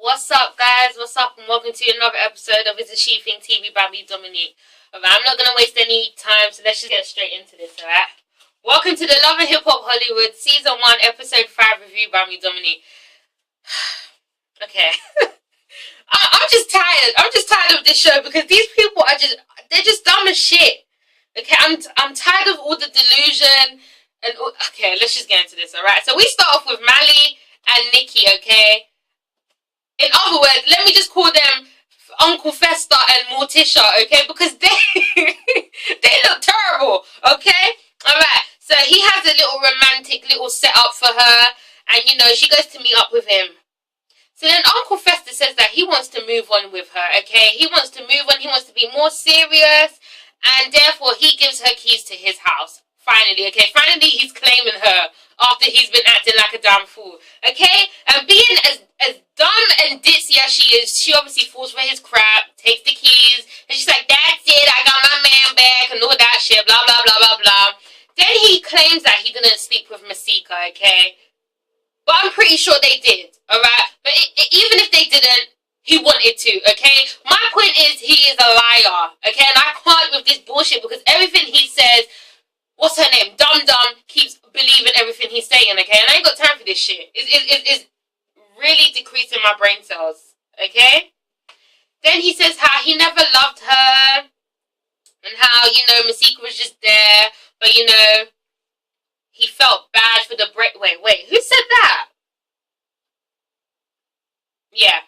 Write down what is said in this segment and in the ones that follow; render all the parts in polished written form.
What's up, guys? What's up? And welcome to another episode of ItsASheThIngTV by me, Dominique. Alright, I'm not going to waste any time, so let's just get straight into this, alright? Welcome to the Love and Hip Hop Hollywood Season 1, Episode 5 review by me, Dominique. Okay. I'm just tired. I'm just tired of this show because these people are they're just dumb as shit. Okay, I'm tired of all the delusion and all, okay, let's just get into this, alright? So we start off with Mally and Nikki, okay? In other words, let me just call them Uncle Fester and Morticia, okay? Because they they look terrible, okay? Alright, so he has a little romantic little setup for her, and you know, she goes to meet up with him. So then Uncle Fester says that he wants to move on with her, okay? He wants to move on, he wants to be more serious, and therefore he gives her keys to his house. Finally, okay? Finally he's claiming her after he's been acting like a damn fool, okay? And being as dumb and ditzy as she is, she obviously falls for his crap, takes the keys, and she's like, that's it, I got my man back, and all that shit, blah, blah, blah, blah, blah. Then he claims that he didn't sleep with Masika, okay? But I'm pretty sure they did, alright? But even if they didn't, he wanted to, okay? My point is, he is a liar, okay? And I can't with this bullshit because everything he says, what's her name? Dum Dum keeps believing everything he's saying, okay? And I ain't got time for this shit. It's really decreasing my brain cells, okay? Then he says how he never loved her and how, you know, Masika was just there, but, you know, he felt bad for the break. Wait, who said that? Yeah,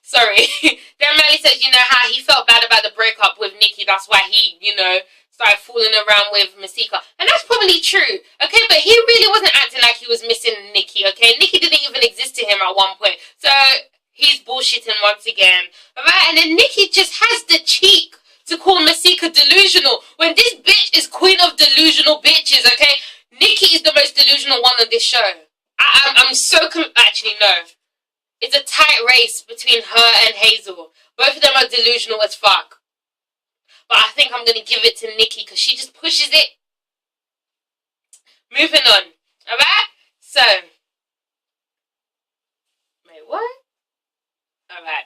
sorry. Then Melly says, you know, how he felt bad about the breakup with Nikki. That's why he, you know, started fooling around with Masika. And that's probably true, okay? But he really wasn't acting like he was missing Nikki, okay? Nikki didn't even exist to him at one point. So he's bullshitting once again, alright? And then Nikki just has the cheek to call Masika delusional when this bitch is queen of delusional bitches, okay? Nikki is the most delusional one on this show. I'm so actually, no. It's a tight race between her and Hazel. Both of them are delusional as fuck. But I think I'm going to give it to Nikki because she just pushes it. Moving on. Alright? So. Wait, what? Alright.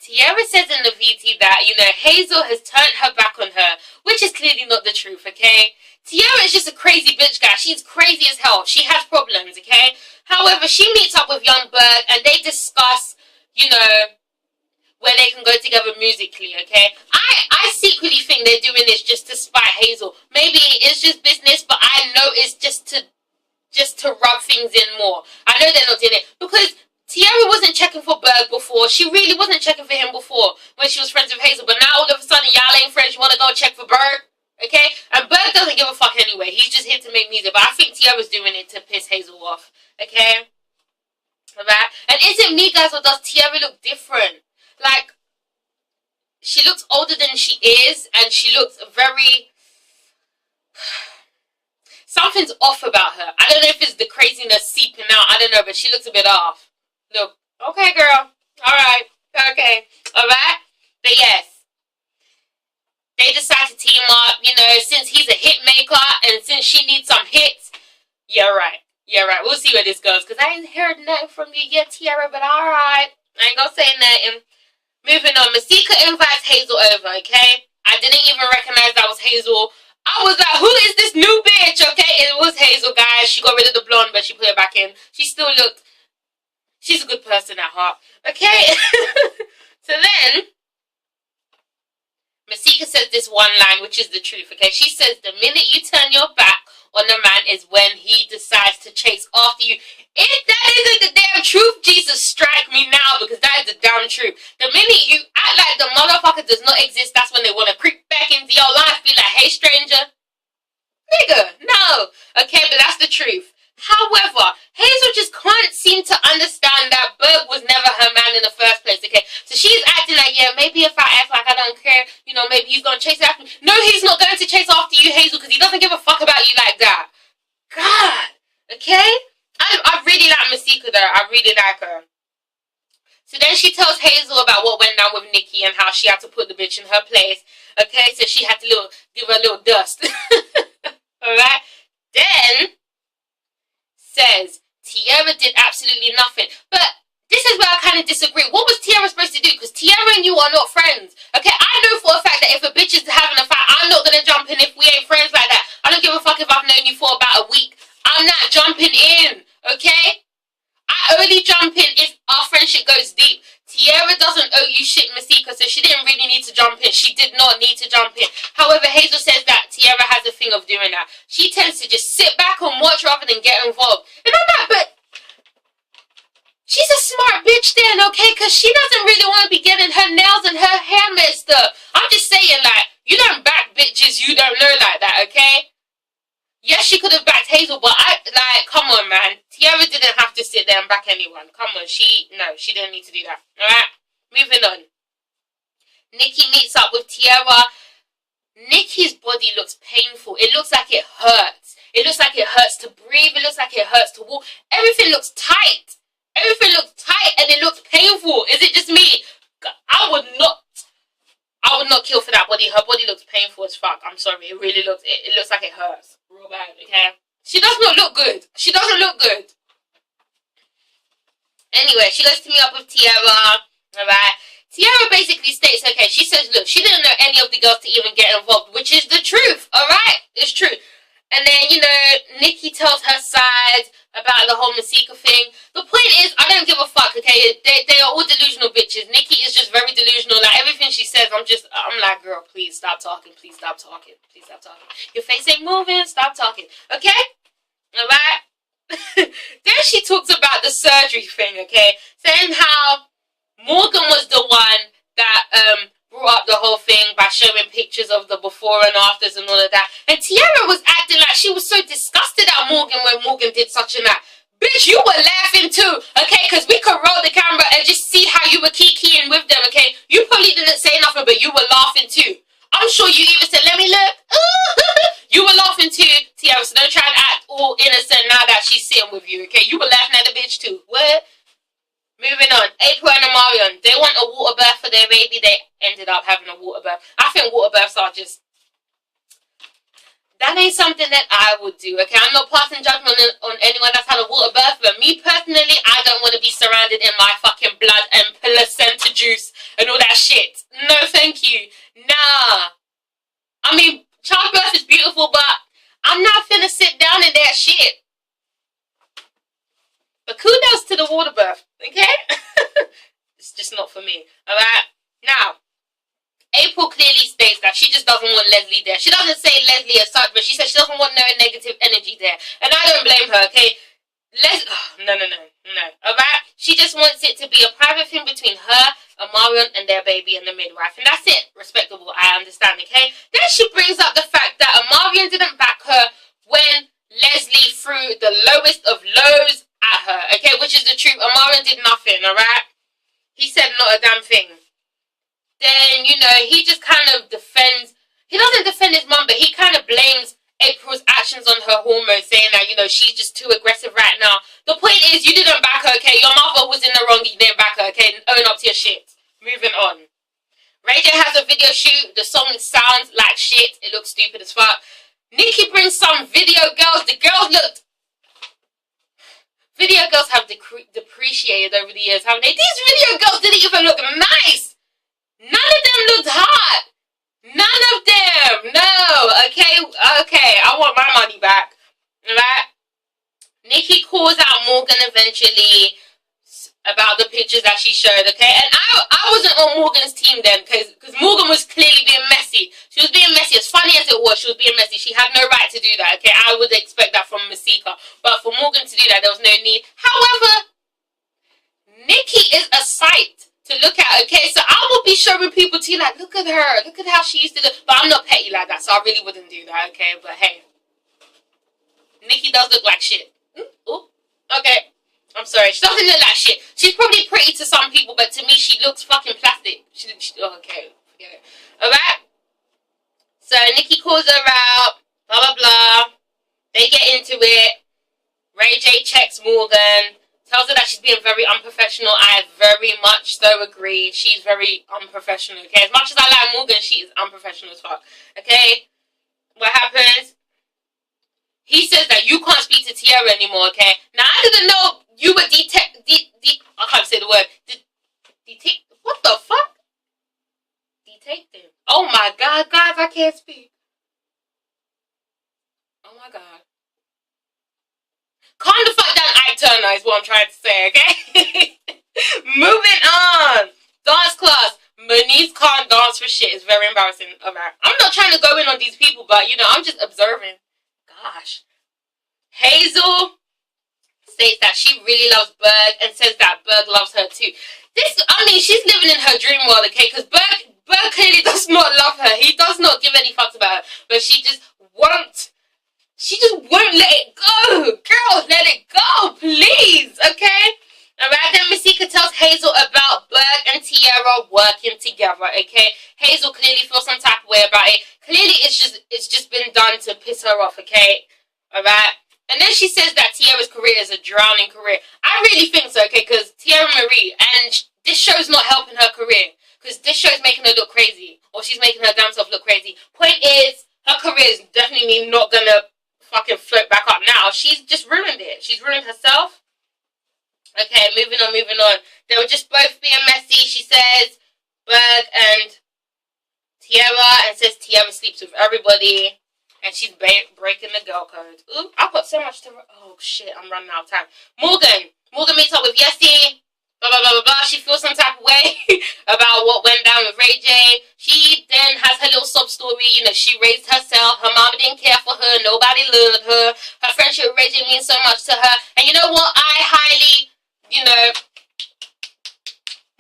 Tiara says in the VT that, you know, Hazel has turned her back on her, which is clearly not the truth, okay? Tiara is just a crazy bitch, guys. She's crazy as hell. She has problems, okay? However, she meets up with Young Berg and they discuss, you know, where they can go together musically, okay? I secretly think they're doing this just to spite Hazel. Maybe it's just business, but I know it's just to rub things in more. I know they're not doing it because Tiara wasn't checking for Berg before. She really wasn't checking for him before when she was friends with Hazel. But now all of a sudden y'all ain't friends. You want to go check for Berg? Okay? And Berg doesn't give a fuck anyway. He's just here to make music. But I think Tiara's doing it to piss Hazel off. Okay? Alright? And is it me, guys, or does Tiara look different? Like, she looks older than she is. And she looks very... Something's off about her. I don't know if it's the craziness seeping out. I don't know. But she looks a bit off. Look, okay, girl. Alright. Okay. Alright? But yes. They decide to team up, you know, since he's a hit maker and since she needs some hits. Yeah, right. Yeah, right. We'll see where this goes. Because I ain't heard nothing from you yet, Tiara, but alright. I ain't gonna say nothing. Moving on. Masika invites Hazel over, okay? I didn't even recognize that was Hazel. I was like, who is this new bitch, okay? It was Hazel, guys. She got rid of the blonde, but she put it back in. She still looked... She's a good person at heart. Okay? So then, Masika says this one line, which is the truth, okay? She says, the minute you turn your back on a man is when he decides to chase after you. If that isn't the damn truth, Jesus, strike me now, because that is the damn truth. The minute you act like the motherfucker does not exist, that's when they want to creep back into your life, be like, hey, stranger. Nigga, no. Okay, but that's the truth. However, Hazel just can't seem to understand that Berg was never her man in the first place, okay? So she's acting like, yeah, maybe if I act like I don't care, you know, maybe he's going to chase after me. No, he's not going to chase after you, Hazel, because he doesn't give a fuck about you like that. God, okay? I really like Masika, though. I really like her. So then she tells Hazel about what went down with Nikki and how she had to put the bitch in her place, okay? So she had to give her a little dust. Alright? Then... says Tiara did absolutely nothing. But This is where I kind of disagree. What was Tiara supposed to do? Because Tiara and you are not friends. Okay, I know for a fact that if a bitch is having a fight, I'm not going to jump in if we ain't friends like that. I don't give a fuck if I've known you for about a week. I'm not jumping in, okay? I only jump in if our friendship goes deep. Tiara doesn't owe you shit, Masika, so she didn't really need to jump in. She did not need to jump in. However, Hazel says that Tiara has a thing of doing that. She tends to just sit back and watch rather than get involved. And I'm not, but she's a smart bitch then, okay? Because she doesn't really want to be getting her nails and her hair messed up. I'm just saying, like, you don't back bitches you don't know like that, okay? Yes, she could have backed Hazel, but come on, man. Tiara didn't have to sit there and back anyone. Come on, she didn't need to do that. Alright, moving on. Nikki meets up with Tiara. Nikki's body looks painful. It looks like it hurts. It looks like it hurts to breathe. It looks like it hurts to walk. Everything looks tight. Everything looks tight and it looks painful. Is it just me? I would not kill for that body. Her body looks painful as fuck. I'm sorry. It really looks, it looks like it hurts. Real bad, okay? She does not look good. She doesn't look good. Anyway, she goes to meet up with Tiara. Alright? Tiara basically states, okay, she says, look, she didn't know any of the girls to even get involved, which is the truth. Alright? It's true. And then, you know, Nikki tells her side about the whole Masika thing. The point is, I don't give a fuck, okay? They are all delusional bitches. Nikki is just very delusional. Like, everything she says, I'm like, girl, please stop talking. Please stop talking. Please stop talking. Your face ain't moving. Stop talking. Okay? Alright? Then she talks about the surgery thing, okay? Saying how Morgan was the one that, brought up the whole thing by showing pictures of the before and afters and all of that. And Tiara was acting like she was so disgusted at Morgan when Morgan did such and that. Bitch, you were laughing too, okay? Because we could roll the camera and just see how you were kikiing with them, okay? You probably didn't say nothing, but you were laughing too. I'm sure you even said, let me look. You were laughing too, Tiara, so don't try and act all innocent now that she's sitting with you, okay? You were laughing at the bitch too. What? Moving on, April and Omarion, they want a water birth for their baby. They ended up having a water birth. I think water births are just, that ain't something that I would do, okay? I'm not passing judgment on anyone that's had a water birth, but me personally, I don't want to be surrounded in my fucking blood and placenta juice and all that shit. No, thank you. Nah. I mean, childbirth is beautiful, but I'm not finna sit down in that shit. But kudos to the water birth, okay? It's just not for me, alright? Now, April clearly states that she just doesn't want Leslie there. She doesn't say Leslie as such, but she says she doesn't want no negative energy there. And I don't blame her, okay? No, alright? She just wants it to be a private thing between her, Omarion, and their baby and the midwife. And that's it. Respectable, I understand, okay? Then she brings up the fact that Omarion didn't back her when Leslie threw the lowest of lows at her, okay, which is the truth. Omarion did nothing, alright? He said not a damn thing. Then, you know, he just kind of defends, he doesn't defend his mum, but he kind of blames April's actions on her hormones, saying that, you know, she's just too aggressive right now. The point is, you didn't back her, okay? Your mother was in the wrong, you didn't back her, okay? Own up to your shit. Moving on. Ray J has a video shoot. The song sounds like shit. It looks stupid as fuck. Nikki brings some video girls. The girls looked, video girls have depreciated over the years, haven't they? These video girls didn't even look nice. None of them looked hot. None of them. No. Okay. I want my money back. Alright? Nikki calls out Morgan eventually about the pictures that she showed, okay? And I wasn't on Morgan's team then, because Morgan was clearly being messy. She was being messy. As funny as it was, she was being messy. She had no right to do that, okay? I would expect that from Masika. But for Morgan to do that, there was no need. However, Nikki is a sight to look at, okay? So I will be showing people to you, like, look at her. Look at how she used to look. But I'm not petty like that, so I really wouldn't do that, okay? But hey, Nikki does look like shit. Ooh, okay. I'm sorry, she doesn't look like shit. She's probably pretty to some people, but to me, she looks fucking plastic. Okay, forget it. Alright? So, Nikki calls her out, blah, blah, blah. They get into it. Ray J checks Morgan, tells her that she's being very unprofessional. I very much so agree. She's very unprofessional, okay? As much as I like Morgan, she is unprofessional as fuck, okay? What happens? He says that you can't speak to Tiara anymore, okay? Now, I didn't know you were I can't say the word. What the fuck? Detective. Oh my god, guys, I can't speak. Oh my god. Calm the fuck down, Ike Turner is what I'm trying to say, okay? Moving on. Dance class. Moniz can't dance for shit. It's very embarrassing. Alright. I'm not trying to go in on these people, but, you know, I'm just observing. Gosh. Hazel states that she really loves Berg and says that Berg loves her too. She's living in her dream world, okay? Because Berg clearly does not love her. He does not give any fucks about her. But she just won't let it go. Girl, let it go, please, okay? Alright, then Masika tells Hazel about Berg and Tierra working together, okay? Hazel clearly feels some type of way about it. Clearly, it's just been done to piss her off, okay? Alright? And then she says that Tierra's career is a drowning career. I really think so, okay? Because Tierra Marie, and this show's not helping her career. Because this show's making her look crazy. Or she's making her damn self look crazy. Point is, her career is definitely not gonna fucking float back up now. She's just ruined it. She's ruined herself. Okay, moving on. They were just both being messy. She says Berg and Tierra, and says Tierra sleeps with everybody. And she's breaking the girl code. Ooh, I've got so much to... Oh, shit, I'm running out of time. Morgan meets up with Yessie. Blah, blah, blah, blah, blah. She feels some type of way about what went down with Ray J. She then has her little sob story. You know, she raised herself. Her mama didn't care for her. Nobody loved her. Her friendship with Ray J means so much to her. And you know what? I highly, you know...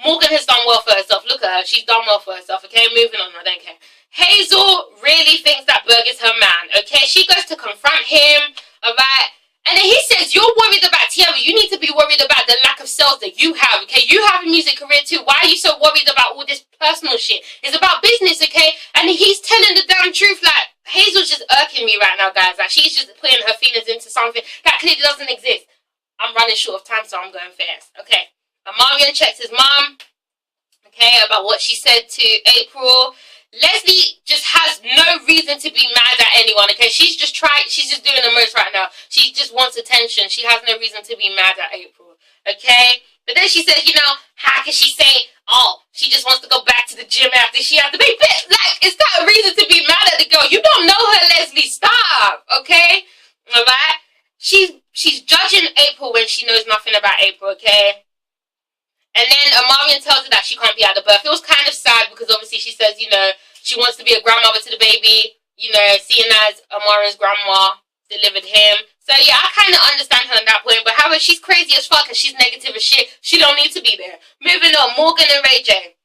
Morgan has done well for herself. Look at her. She's done well for herself, okay? Moving on. I don't care. Hazel really thinks that Berg is her man, okay? She goes to confront him, alright? And then he says, you're worried about Tierra. You need to be worried about the lack of sales that you have, okay? You have a music career too. Why are you so worried about all this personal shit? It's about business, okay? And he's telling the damn truth. Like, Hazel's just irking me right now, guys. Like, she's just putting her feelings into something that clearly doesn't exist. I'm running short of time, so I'm going fast, okay? Amarian checks his mom, okay, about what she said to April. Leslie just has no reason to be mad at anyone, okay? She's just doing the most right now. She just wants attention. She has no reason to be mad at April, okay? But then she says, you know, how can she say, oh, she just wants to go back to the gym after she has the baby? Like, is that a reason to be mad at the girl? You don't know her, Leslie. Stop, okay? Alright? She's judging April when she knows nothing about April, okay? And then Amarian tells her that she can't be at the birth. It was kind of sad because obviously she says, you know, she wants to be a grandmother to the baby, you know, seeing as Amarian's grandma delivered him. So yeah, I kind of understand her on that point. But however, she's crazy as fuck and she's negative as shit. She don't need to be there. Moving on, Morgan and Ray J.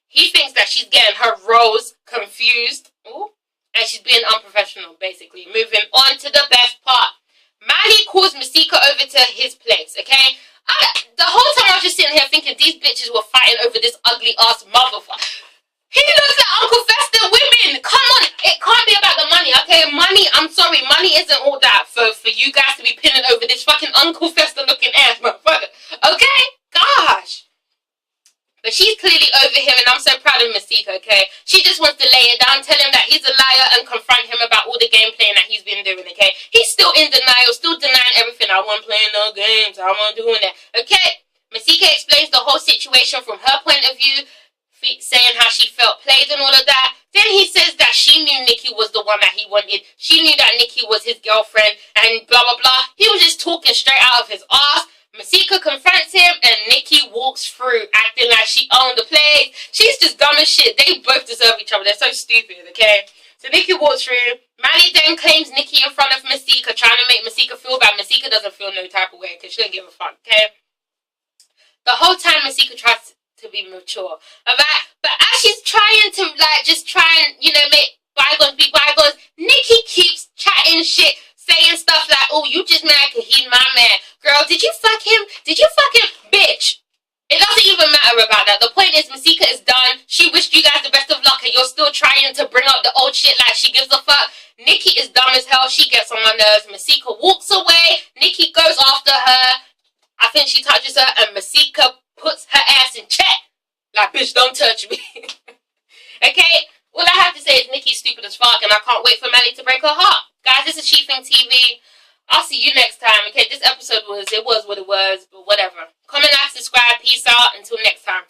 He thinks that she's getting her roles confused. Ooh. And she's being unprofessional, basically. Moving on to the best part. Mally calls Masika over to his place, okay? The whole time I was just sitting here thinking these bitches were fighting over this ugly ass motherfucker. He looks like Uncle Fester women. Come on, it can't be about the money, okay? Money, I'm sorry, money isn't all that for you guys to be pinning over this fucking Uncle Fester looking ass motherfucker, okay? Gosh. But she's clearly over him, and I'm so proud of Masika, okay? She just wants to lay it down, tell him that he's a liar, and confront him about all the game playing that he's been doing, okay? He's still in denial, still denying everything. I wasn't playing no games. I wasn't doing that, okay? Masika explains the whole situation from her point of view, saying how she felt played and all of that. Then he says that she knew Nikki was the one that he wanted. She knew that Nikki was his girlfriend, and blah, blah, blah. He was just talking straight out of his ass. Masika confronts him and Nikki walks through acting like she owned the place. She's just dumb as shit. They both deserve each other. They're so stupid, okay? So Nikki walks through. Mally then claims Nikki in front of Masika, trying to make Masika feel bad. Masika doesn't feel no type of way because she don't give a fuck, okay? The whole time Masika tries to be mature, alright? But as she's trying to, like, just try and, you know, make bygones be bygones, Nikki keeps chatting shit, saying stuff like, oh, you just mad because he's my man. Girl, did you fuck him? Did you fuck him? Bitch. It doesn't even matter about that. The point is, Masika is done. She wished you guys the best of luck and you're still trying to bring up the old shit like she gives a fuck. Nikki is dumb as hell. She gets on my nerves. Masika walks away. Nikki goes after her. I think she touches her and Masika puts her ass in check. Like, bitch, don't touch me. Okay? All I have to say is Nikki's stupid as fuck and I can't wait for Mally to break her heart. Guys, this is ItsASheThIngTV. I'll see you next time. Okay, this episode was what it was, but whatever. Comment, like, subscribe. Peace out. Until next time.